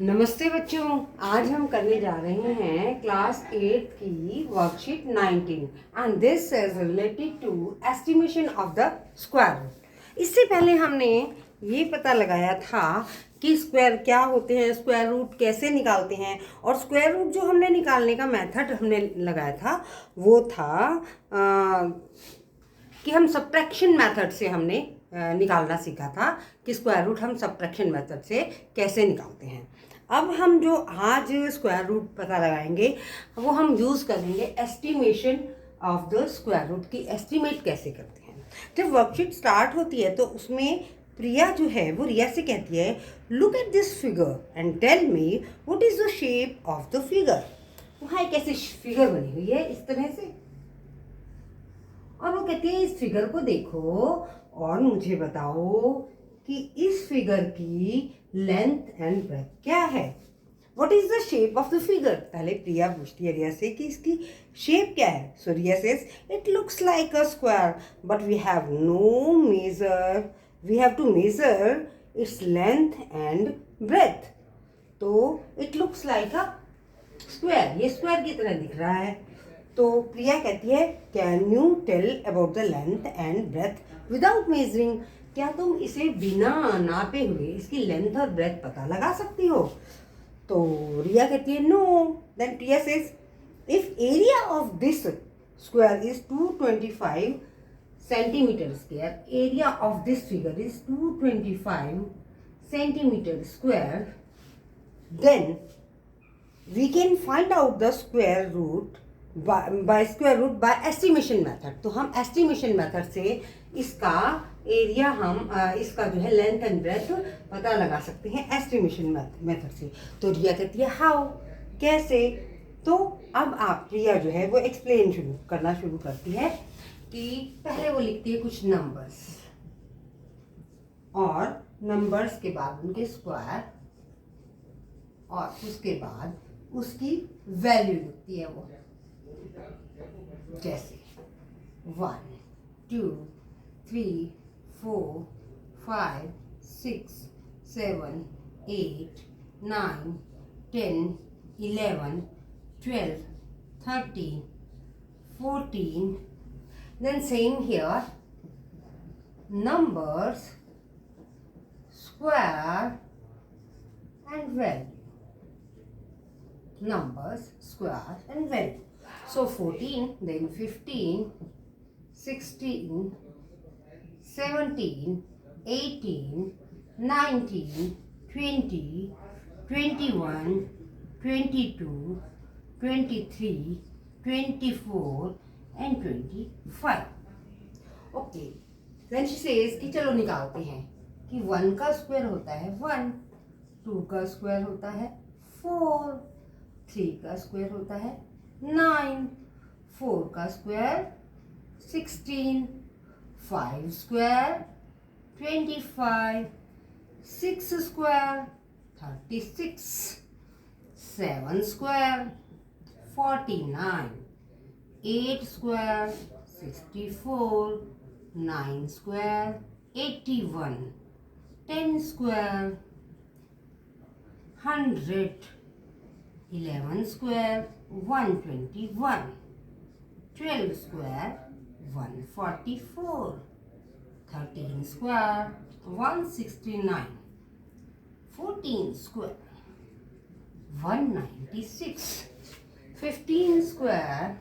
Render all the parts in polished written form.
नमस्ते बच्चों। आज हम करने जा रहे हैं क्लास 8 की worksheet 19 and this is related to estimation of the square root. इससे पहले हमने ये पता लगाया था कि स्क्वायर क्या होते हैं, स्क्वायर रूट कैसे निकालते हैं, और स्क्वायर रूट जो हमने निकालने का मेथड हमने लगाया था वो था कि हम सब्ट्रैक्शन मेथड से हमने निकालना सीखा था कि स्क्वायर रूट हम सब्ट्रैक्शन मेथड से कैसे निकालते हैं। अब हम जो आज स्क्वायर रूट पता लगाएंगे वो हम यूज़ करेंगे estimation of the square root की एस्टिमेट कैसे करते हैं। जब वर्कशीट स्टार्ट होती है तो उसमें प्रिया जो है वो रिया से कहती है, look at this figure and tell me what is the shape of the figure. वहाँ एक ऐसी फिगर बनी हुई है इस तरह से, और वो कहती है इस फिगर को देखो और मुझे बताओ कि इस फिगर की लेंथ एंड ब्रेथ क्या है। What is the shape of the figure. पहले प्रिया पूछती है रिया से कि इसकी शेप क्या है। So Riya says it looks like a square but we have to measure its length and breadth. तो it looks like a square, ये स्क्वायर की तरह दिख रहा है। तो प्रिया कहती है can you tell about the length and breadth without measuring. क्या तुम इसे बिना नापे हुए इसकी लेंथ और ब्रेथ पता लगा सकती हो। तो रिया कहती है no. Then Priya says if area of this square is 225 centimetre square, area of this figure is 225 centimetre square, then we can find out the square root by estimation method। तो हम estimation method से इसका area इसका जो है length and breath पता लगा सकते हैं एस्टिमेशन मेथड से। तो रिया कहती है हाउ, कैसे। तो अब आप प्रिया जो है वो एक्सप्लेन करना शुरू करती है कि पहले वो लिखती है कुछ नंबर्स और नंबर्स के बाद उनके स्क्वायर और उसके बाद उसकी वैल्यू लिखती है वो, जैसे 1 2 3 4 5 6 7 8 9 10 11 12 13 14। Then same here, numbers, square and value. Numbers, square and value. So 14, then 15, 16, 17, 18, 19, 20, 21, 22, 23, 24 and 25. Okay. Then she says कि चलो निकालते हैं कि 1 का स्क्वायर होता है 1, 2 का स्क्वायर होता है 4, 3 का स्क्वायर होता है 9, 4 का square 16, 5 square 25, 6 square 36, 7 square 49, 8 square 64, 9 square 81, 10 square 100, 11 square 121, 12 square 144, 13 square 169, 14 square 196, 15 square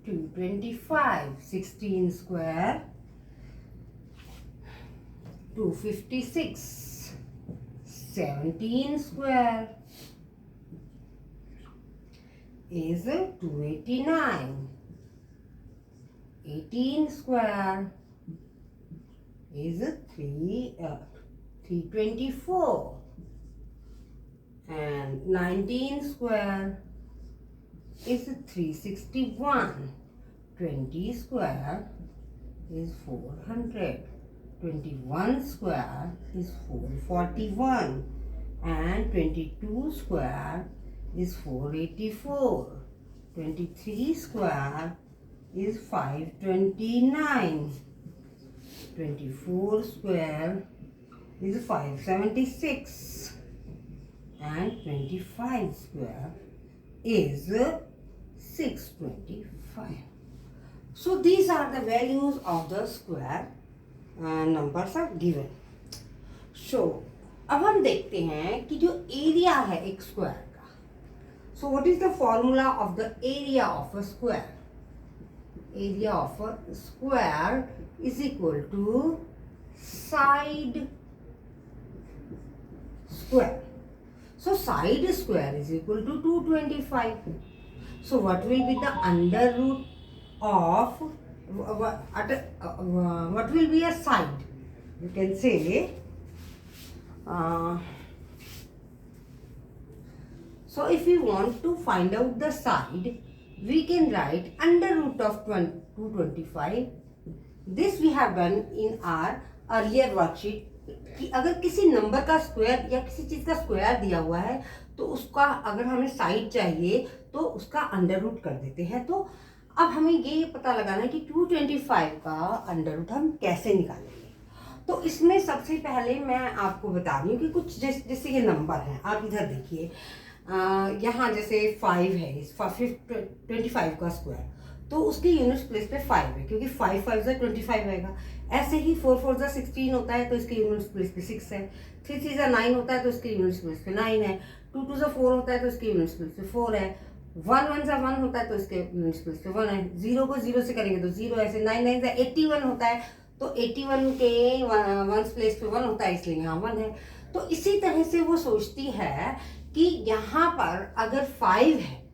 225, 16 square 256, 17 square is 289, 18 square is 324, and 19 square is 361, 20 square is 400, 21 square is 441, and 22 square is 484, 23 square is 529, 24 square is 576 and 25 square is 625. So these are the values of the square numbers are given. So अब हम देखते हैं कि जो area है एक square का. So what is the formula of the area of a square? Area of a square is equal to side square. So side square is equal to 225. So what will be the under root of what will be a side? You can say so if we want to find out the side, we can write under root of 225. This we have done in our earlier worksheet कि अगर किसी number का square या किसी चीज़ का square दिया हुआ है तो उसका अगर हमें साइड चाहिए तो उसका अंडर रूट कर देते हैं. तो अब हमें ये पता लगाना है कि 225 का अंडर रूट हम कैसे निकालेंगे. तो इसमें सबसे पहले मैं आपको बता रही हूँ कि कुछ जैसे ये नंबर है. आप इधर देखिए, यहाँ जैसे 5 है, 25 का स्क्वायर, तो उसके यूनिट्स प्लेस पे 5 है क्योंकि 5 5 से 25 आएगा. ऐसे ही 4 4 से 16 होता है तो इसके यूनिट्स प्लेस पे 6 है. 3 3 से 9 होता है तो इसके यूनिट्स प्लेस पे 9 है. 2 2 से 4 होता है तो इसके यूनिट्स प्लेस पे 4 है. 1 1 से 1 होता है तो इसके यूनिट्स प्लेस पे 1 है. 0 को 0 से करेंगे तो 0. ऐसे 9 9 से 81 होता है तो 81 के 1 प्लेस पे 1 होता है, इसलिए यहाँ 1 है. तो इसी तरह से वो सोचती है कि यहाँ पर अगर 5 है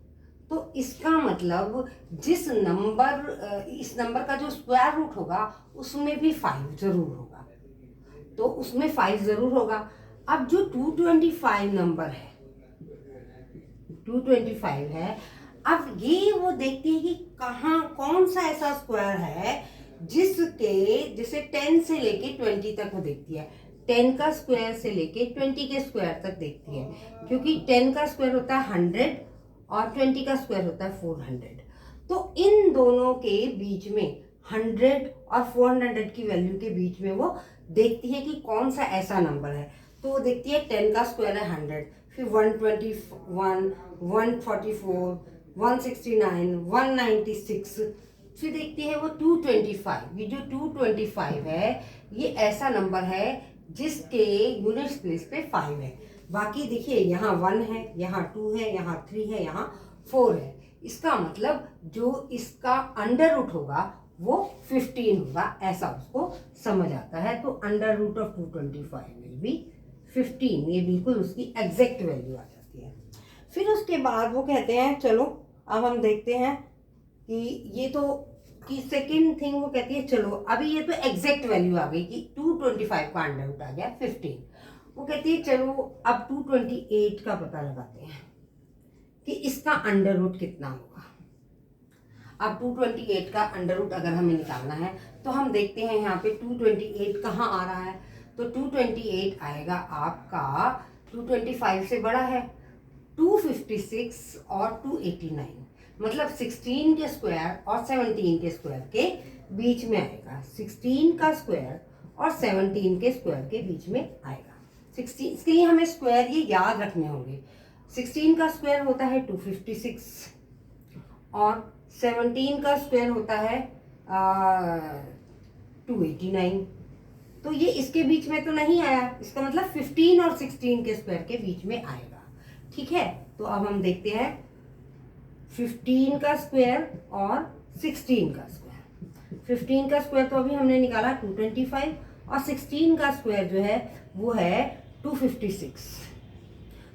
तो इसका मतलब जिस नंबर इस नंबर का जो स्क्वायर रूट होगा उसमें भी 5 जरूर होगा, तो उसमें 5 जरूर होगा. अब जो 225 नंबर है, 225 है, अब ये वो देखती है कि कहाँ कौन सा ऐसा स्क्वायर है जिसे 10 से लेके 20 तक वो देखती है. 10 का स्क्वायर से लेके 20 के स्क्वायर तक देखती है क्योंकि 10 का स्क्वायर होता है 100 और 20 का स्क्वायर होता है 400. तो इन दोनों के बीच में 100 और 400 की वैल्यू के बीच में वो देखती है कि कौन सा ऐसा नंबर है. तो वो देखती है 10 का स्क्वायर है 100, फिर 121, 144, 169, 196, फिर देखती है वो 225. ये जो 225 है ये ऐसा नंबर है जिसके यूनिट्स प्लेस पे 5 है. बाकी देखिए यहाँ 1 है, यहाँ 2 है, यहाँ 3 है, यहाँ 4 है. इसका मतलब जो इसका अंडर रूट होगा वो 15 होगा, ऐसा उसको समझ आता है. तो under root of 225 will be 15. ये बिल्कुल उसकी एग्जैक्ट वैल्यू आ जाती है. फिर उसके बाद वो कहते हैं चलो अब हम देखते हैं कि ये तो कि सेकेंड थिंग वो कहती है चलो अभी ये तो एग्जैक्ट वैल्यू आ गई कि 225 का अंडर रूट आ गया 15. वो कहती है चलो अब 228 का पता लगाते हैं कि इसका अंडर रूट कितना होगा. अब 228 का अंडर रूट अगर हमें निकालना है तो हम देखते हैं यहाँ पे 228 कहाँ आ रहा है. तो 228 आएगा आपका 225 से बड़ा है 256 और 289, मतलब 16 के स्क्वायर और 17 के स्क्वायर के बीच में आएगा. 16 का स्क्वायर और 17 के स्क्वायर के बीच में आएगा. 16 इसके लिए हमें स्क्वायर ये याद रखने होंगे. 16 का स्क्वायर होता है 256 और 17 का स्क्वायर होता है 289. तो ये इसके बीच में तो नहीं आया, इसका मतलब 15 और 16 के स्क्वायर के बीच में आएगा. ठीक है, तो अब हम देखते हैं 15 का स्क्वायर और 16 का स्क्वायर. 15 का स्क्वायर तो अभी हमने निकाला 225 और 16 का स्क्वायर जो है वो है 256.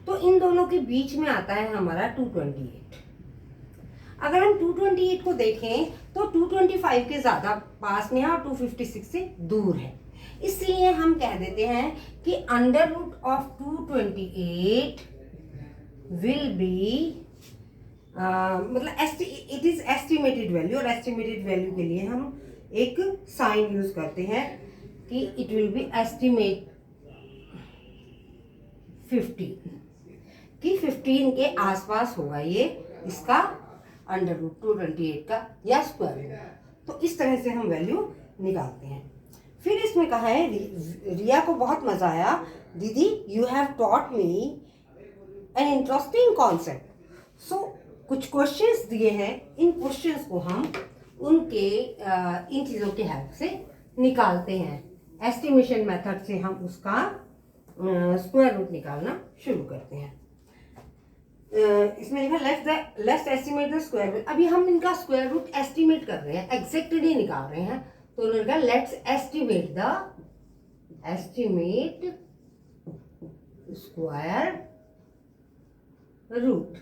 तो इन दोनों के बीच में आता है हमारा 228. अगर हम 228 को देखें तो 225 के ज़्यादा पास में है और 256 से दूर है, इसलिए हम कह देते हैं कि under root of 228 will be मतलब इट इज एस्टिमेटेड वैल्यू, और एस्टिमेटेड वैल्यू के लिए हम एक साइन यूज करते हैं कि इट विल बी एस्टिमेट 15 कि 15 के आसपास होगा ये इसका अंडर रूट 228 का या स्क्वायर रूट. तो इस तरह से हम वैल्यू निकालते हैं. फिर इसमें कहा है रिया को बहुत मजा आया, दीदी you have taught me an interesting concept. So कुछ क्वेश्चंस दिए हैं, इन क्वेश्चंस को हम उनके इन चीज़ों की हेल्प से निकालते हैं। एस्टिमेशन मेथड से हम उसका स्क्वायर रूट निकालना शुरू करते हैं। इसमें लिखा let's estimate the square root. अभी हम इनका स्क्वायर रूट एस्टिमेट कर रहे हैं, एग्जैक्टली निकाल रहे हैं। तो उन्होंने कहा लेट्स एस्टिमेट स्क्वायर रूट।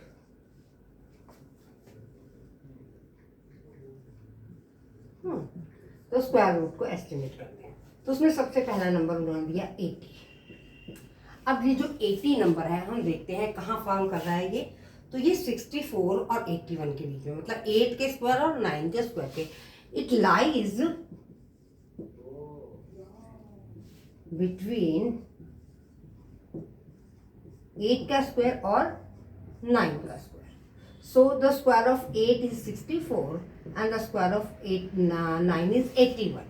तो स्क्वायर रूट को एस्टिमेट करते हैं। तो उसमें सबसे पहला नंबर उन्होंने दिया 80। अब ये जो 80 नंबर है हम देखते हैं कहाँ फॉल कर रहा है ये। तो ये 64 और 81 के बीच में, मतलब 8 के स्क्वायर और 9 के स्क्वायर के। इट लाइज बिटवीन 8 का स्क्वायर और 9 का square. So the square of 8 is 64 and the square of 9 is 81।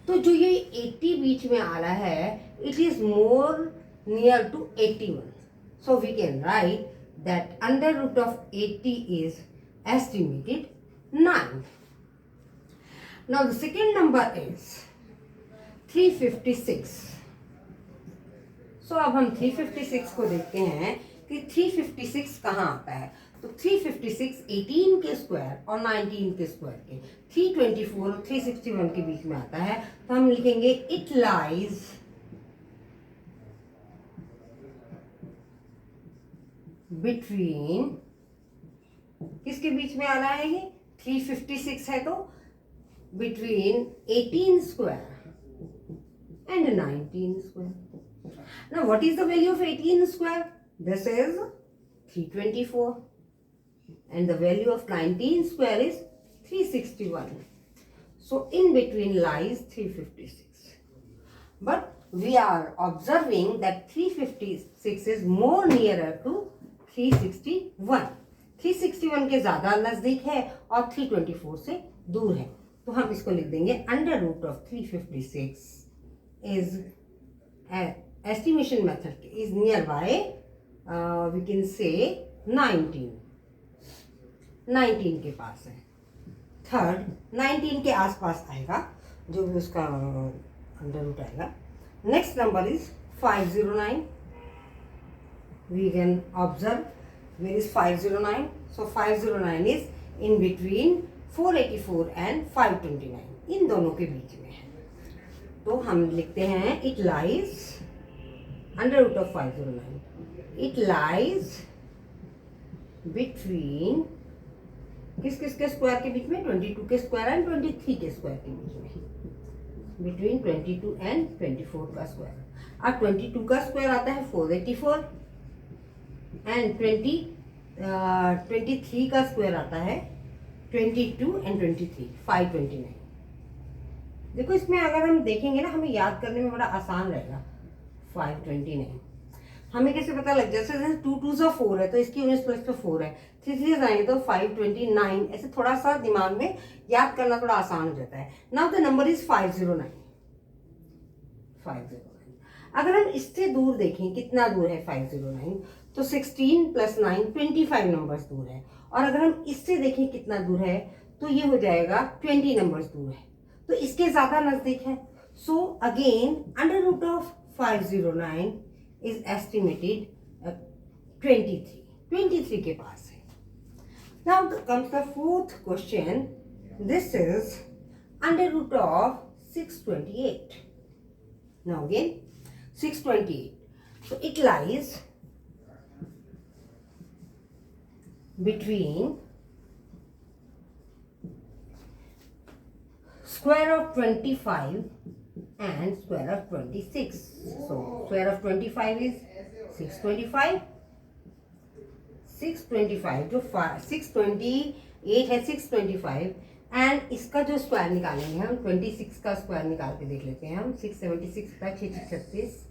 तो जो ये 80 बीच में आ रहा है, it is more near to 81. So we can write that under root of 80 is estimated 9. Now the second number is 356. So अब हम 356 को देखते हैं कि 356 कहाँ आता है। तो 356 18 के स्क्वायर और 19 के स्क्वायर के, 324 और 361 के बीच में आता है। तो हम लिखेंगे इट लाइज बिटवीन, किसके बीच में आना है ये, 356 है तो between 18 square and 19 square. Now what is the value of 18 square? This is 324 and the value of 19 square is 361. So in between lies 356. But we are observing that 356 is more nearer to 361. 361 के ज़्यादा नज़दीक है और 324 से दूर है। तो हम इसको लिख देंगे under root of 356 is estimation method is nearby, we can say 19 के पास है। थर्ड 19 के आसपास आएगा जो भी उसका अंडर रूट आएगा। Next number is 509. We can observe where is 509. So 509 is in between 484 and 529. इन दोनों के बीच में है। तो हम लिखते हैं it lies under root of 509. It lies between किस किस के स्क्वायर के बीच में, 22 के स्क्वायर एंड 23 के स्क्वायर के बीच में, बिटवीन 22 एंड 24 का स्क्वायर। अब 22 का स्क्वायर आता है 484 एंड 23 का स्क्वायर आता है 22 एंड 23 529। देखो इसमें अगर हम देखेंगे ना, हमें याद करने में बड़ा आसान रहेगा। 529 हमें कैसे पता लग जाए, जैसे 2 2 से 4 है तो इसकी यूनिट प्लस पे 4 है, 3 3 आएंगे तो 529। ऐसे थोड़ा सा दिमाग में याद करना थोड़ा आसान हो जाता है। Now the number is 509। अगर हम इससे दूर देखें कितना दूर है 509, तो 16 प्लस 9 25 नंबर्स दूर है। और अगर हम इससे देखें कितना दूर है, तो ये हो जाएगा 20 नंबर्स दूर है, तो इसके ज़्यादा नज़दीक है। So again under root of 509 is estimated 23 के पास है। Now comes the fourth question. This is under root of 628. Now again 628. So it lies between square of 25 and square of 26. So square of 25 is 625. 625 जो 628 है 625 and इसका जो square निकालेंगे हम 26 का square निकाल के देख लेते हैं हम। 676 का 6 36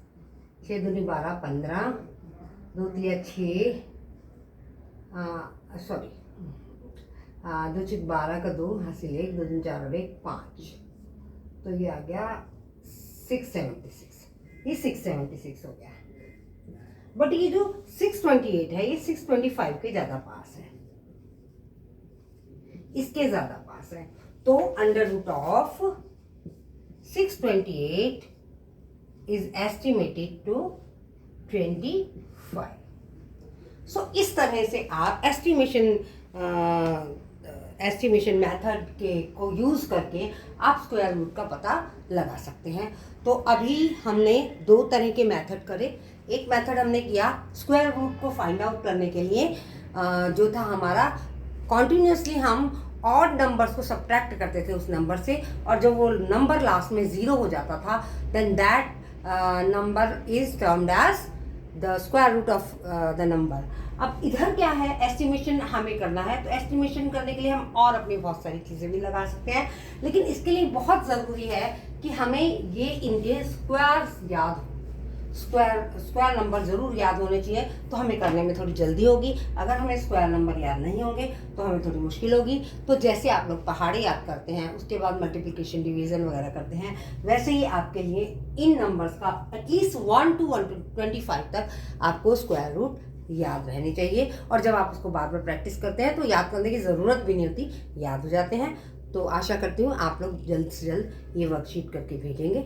6 दूनी 12 15 2 3 6 सॉरी 2 6 12 का 2 हासिल 1 2 3 4 और 1 5, तो ये आ गया 676, ये 676 हो गया। बट ये जो 628 है ये 625 के ज़्यादा पास है, इसके ज़्यादा पास है। तो under root of 628 is estimated to 25। So इस तरह से आप एस्टिमेशन मेथड के को यूज़ करके आप स्क्वायर रूट का पता लगा सकते हैं। तो अभी हमने दो तरह के मेथड करे। एक मेथड हमने किया स्क्वायर रूट को फाइंड आउट करने के लिए, जो था हमारा कॉन्टिन्यूसली हम ऑड नंबर्स को सब्ट्रैक्ट करते थे उस नंबर से, और जब वो नंबर लास्ट में 0 हो जाता था then that number is termed as the square root of the number. अब इधर क्या है, एस्टिमेशन हमें करना है, तो एस्टिमेशन करने के लिए हम और अपनी बहुत सारी चीज़ें भी लगा सकते हैं, लेकिन इसके लिए बहुत ज़रूरी है कि हमें ये इनके स्क्वायर नंबर ज़रूर याद होने चाहिए। तो हमें करने में थोड़ी जल्दी होगी। अगर हमें स्क्वायर नंबर याद नहीं होंगे तो हमें थोड़ी मुश्किल होगी। तो जैसे आप लोग पहाड़े याद करते हैं, उसके बाद मल्टीप्लिकेशन डिवीज़न वगैरह करते हैं, वैसे ही आपके लिए इन नंबर्स का एटलीस्ट 1 to 125 तक आपको स्क्वायर रूट याद रहनी चाहिए। और जब आप उसको बार बार प्रैक्टिस करते हैं तो याद करने की ज़रूरत भी नहीं होती, याद हो जाते हैं। तो आशा करती हूँ आप लोग जल्द से जल्द ये वर्कशीट करके भेजेंगे।